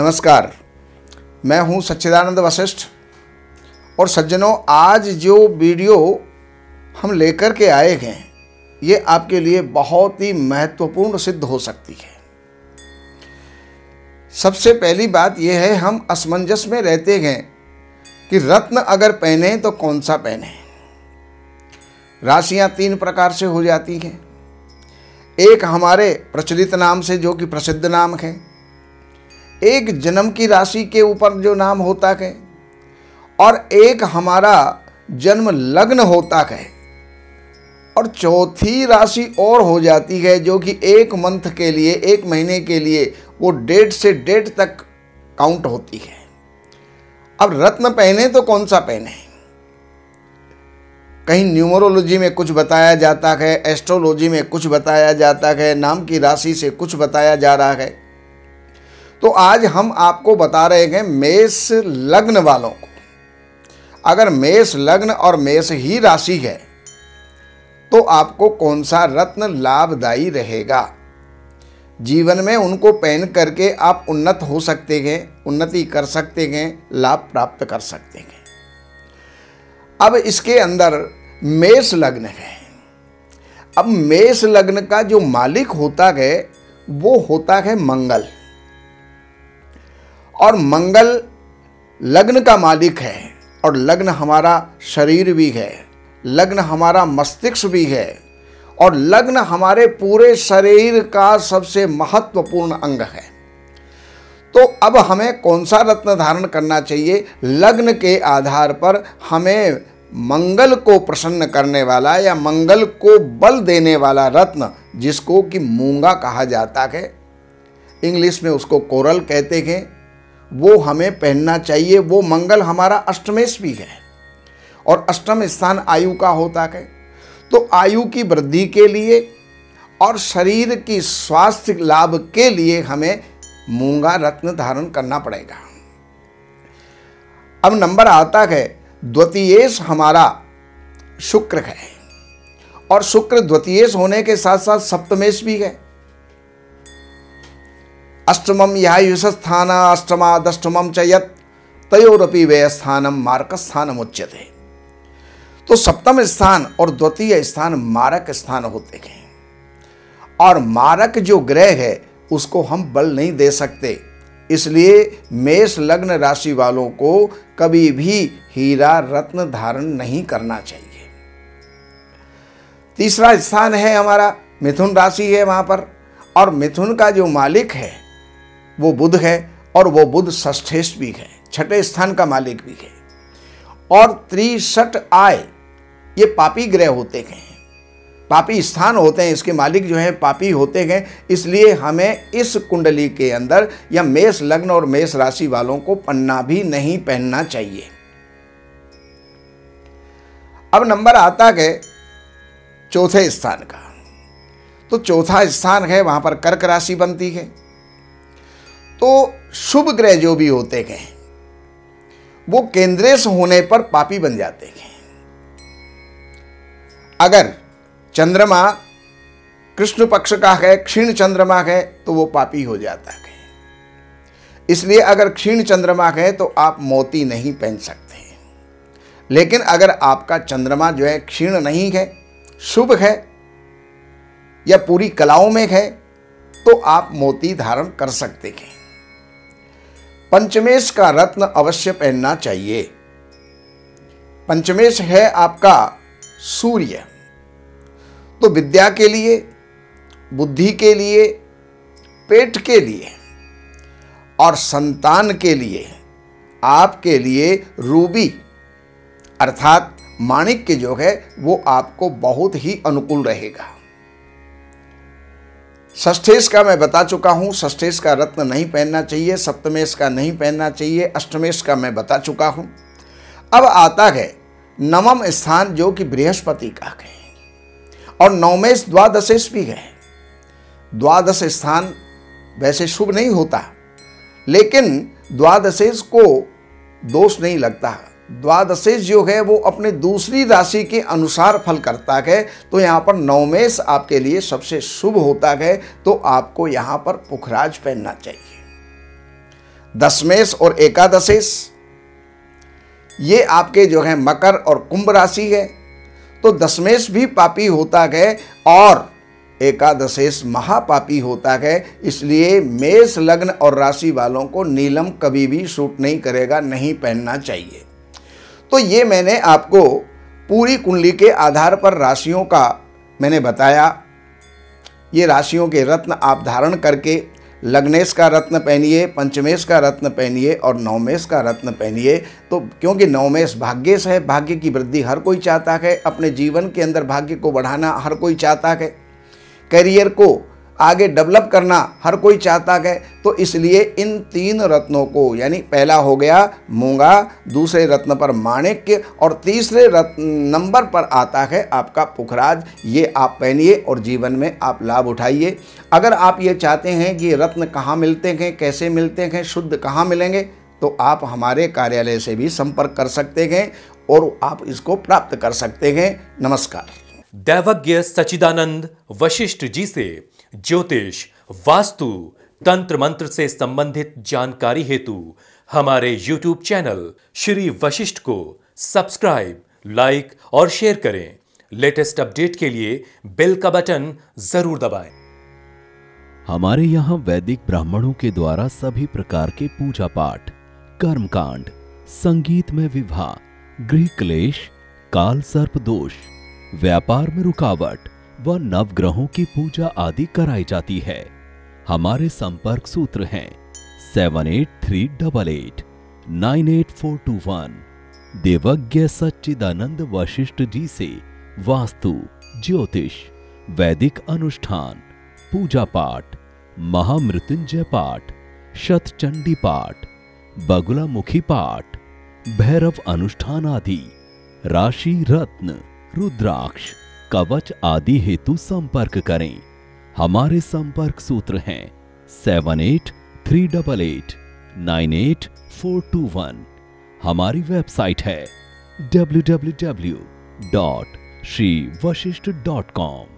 नमस्कार, मैं हूं सच्चिदानंद वशिष्ठ। और सज्जनों, आज जो वीडियो हम लेकर के आए हैं ये आपके लिए बहुत ही महत्वपूर्ण सिद्ध हो सकती है। सबसे पहली बात यह है, हम असमंजस में रहते हैं कि रत्न अगर पहने तो कौन सा पहने। राशियां तीन प्रकार से हो जाती हैं। एक हमारे प्रचलित नाम से, जो कि प्रसिद्ध नाम है। एक जन्म की राशि के ऊपर जो नाम होता है, और एक हमारा जन्म लग्न होता है, और चौथी राशि और हो जाती है जो कि एक मंथ के लिए, एक महीने के लिए वो डेट से डेट तक काउंट होती है। अब रत्न पहने तो कौन सा पहने। कहीं न्यूमरोलॉजी में कुछ बताया जाता है, एस्ट्रोलॉजी में कुछ बताया जाता है, नाम की राशि से कुछ बताया जा रहा है। तो आज हम आपको बता रहे हैं मेष लग्न वालों को। अगर मेष लग्न और मेष ही राशि है तो आपको कौन सा रत्न लाभदायी रहेगा। जीवन में उनको पहन करके आप उन्नत हो सकते हैं, उन्नति कर सकते हैं, लाभ प्राप्त कर सकते हैं। अब इसके अंदर मेष लग्न है। अब मेष लग्न का जो मालिक होता है वो होता है मंगल, और मंगल लग्न का मालिक है। और लग्न हमारा शरीर भी है, लग्न हमारा मस्तिष्क भी है, और लग्न हमारे पूरे शरीर का सबसे महत्वपूर्ण अंग है। तो अब हमें कौन सा रत्न धारण करना चाहिए। लग्न के आधार पर हमें मंगल को प्रसन्न करने वाला या मंगल को बल देने वाला रत्न, जिसको कि मूंगा कहा जाता है, इंग्लिश में उसको कोरल कहते हैं, वो हमें पहनना चाहिए। वो मंगल हमारा अष्टमेश भी है, और अष्टम स्थान आयु का होता है। तो आयु की वृद्धि के लिए और शरीर की स्वास्थ्य लाभ के लिए हमें मूंगा रत्न धारण करना पड़ेगा। अब नंबर आता है द्वितीयेश, हमारा शुक्र है, और शुक्र द्वितीयेश होने के साथ साथ सप्तमेश भी है। अष्टमम यायुष स्थान अष्टमादष्टमम च यत् तयोरपि व्यय स्थानम मारक स्थानम उच्यते। तो सप्तम स्थान और द्वितीय स्थान मारक स्थान होते हैं, और मारक जो ग्रह है उसको हम बल नहीं दे सकते। इसलिए मेष लग्न राशि वालों को कभी भी हीरा रत्न धारण नहीं करना चाहिए। तीसरा स्थान है हमारा मिथुन राशि है वहां पर, और मिथुन का जो मालिक है वो बुध है, और वो बुध षष्ठेश भी है, छठे स्थान का मालिक भी है। और त्रिषट आय, ये पापी ग्रह होते हैं, पापी स्थान होते हैं, इसके मालिक जो है पापी होते हैं। इसलिए हमें इस कुंडली के अंदर या मेष लग्न और मेष राशि वालों को पन्ना भी नहीं पहनना चाहिए। अब नंबर आता है चौथे स्थान का। तो चौथा स्थान है, वहां पर कर्क राशि बनती है। तो शुभ ग्रह जो भी होते हैं वो केंद्रेश होने पर पापी बन जाते हैं। अगर चंद्रमा कृष्ण पक्ष का है, क्षीण चंद्रमा है, तो वो पापी हो जाता है। इसलिए अगर क्षीण चंद्रमा है तो आप मोती नहीं पहन सकते। लेकिन अगर आपका चंद्रमा जो है क्षीण नहीं है, शुभ है, या पूरी कलाओं में है, तो आप मोती धारण कर सकते हैं। पंचमेश का रत्न अवश्य पहनना चाहिए। पंचमेश है आपका सूर्य। तो विद्या के लिए, बुद्धि के लिए, पेट के लिए और संतान के लिए आपके लिए रूबी अर्थात माणिक्य जो है वो आपको बहुत ही अनुकूल रहेगा। षष्ठेश का मैं बता चुका हूं, षष्ठेश का रत्न नहीं पहनना चाहिए, सप्तमेश का नहीं पहनना चाहिए, अष्टमेश का मैं बता चुका हूं। अब आता है नवम स्थान, जो कि बृहस्पति का है, और नवमेश द्वादशेश भी है। द्वादश स्थान वैसे शुभ नहीं होता, लेकिन द्वादशेश को दोष नहीं लगता। द्वादशेश जो है वो अपने दूसरी राशि के अनुसार फल करता है। तो यहाँ पर नवमेश आपके लिए सबसे शुभ होता है। तो आपको यहाँ पर पुखराज पहनना चाहिए। दशमेश और एकादशेश, ये आपके जो है मकर और कुंभ राशि है। तो दशमेश भी पापी होता है और एकादशेश महापापी होता है। इसलिए मेष लग्न और राशि वालों को नीलम कभी भी सूट नहीं करेगा, नहीं पहनना चाहिए। तो ये मैंने आपको पूरी कुंडली के आधार पर राशियों का मैंने बताया। ये राशियों के रत्न आप धारण करके लग्नेश का रत्न पहनिए, पंचमेश का रत्न पहनिए और नवमेश का रत्न पहनिए। तो क्योंकि नवमेश भाग्येश है, भाग्य की वृद्धि हर कोई चाहता है, अपने जीवन के अंदर भाग्य को बढ़ाना हर कोई चाहता है, करियर को आगे डेवलप करना हर कोई चाहता है। तो इसलिए इन 3 रत्नों को, यानी पहला हो गया मूंगा, दूसरे रत्न पर माणिक्य और तीसरे नंबर पर आता है आपका पुखराज, ये आप पहनिए और जीवन में आप लाभ उठाइए। अगर आप ये चाहते हैं कि रत्न कहाँ मिलते हैं, कैसे मिलते हैं, शुद्ध कहाँ मिलेंगे, तो आप हमारे कार्यालय से भी संपर्क कर सकते हैं और आप इसको प्राप्त कर सकते हैं। नमस्कार। दैवज्ञ सच्चिदानंद वशिष्ठ जी से ज्योतिष, वास्तु, तंत्र मंत्र से संबंधित जानकारी हेतु हमारे YouTube चैनल श्री वशिष्ठ को सब्सक्राइब, लाइक और शेयर करें। लेटेस्ट अपडेट के लिए बेल का बटन जरूर दबाएं। हमारे यहाँ वैदिक ब्राह्मणों के द्वारा सभी प्रकार के पूजा पाठ, कर्मकांड, संगीत में विवाह, गृह क्लेश, काल सर्प दोष, व्यापार में रुकावट व नवग्रहों की पूजा आदि कराई जाती है। हमारे संपर्क सूत्र हैं 7838898421। देवज्ञ सच्चिदानंद वशिष्ठ जी से वास्तु, ज्योतिष, वैदिक अनुष्ठान, पूजा पाठ, महामृत्युंजय पाठ, शतचंडी पाठ, बगुलामुखी पाठ, भैरव अनुष्ठान आदि, राशि रत्न, रुद्राक्ष, कवच आदि हेतु संपर्क करें। हमारे संपर्क सूत्र हैं 7838898421। हमारी वेबसाइट है www.shrivashishth.com।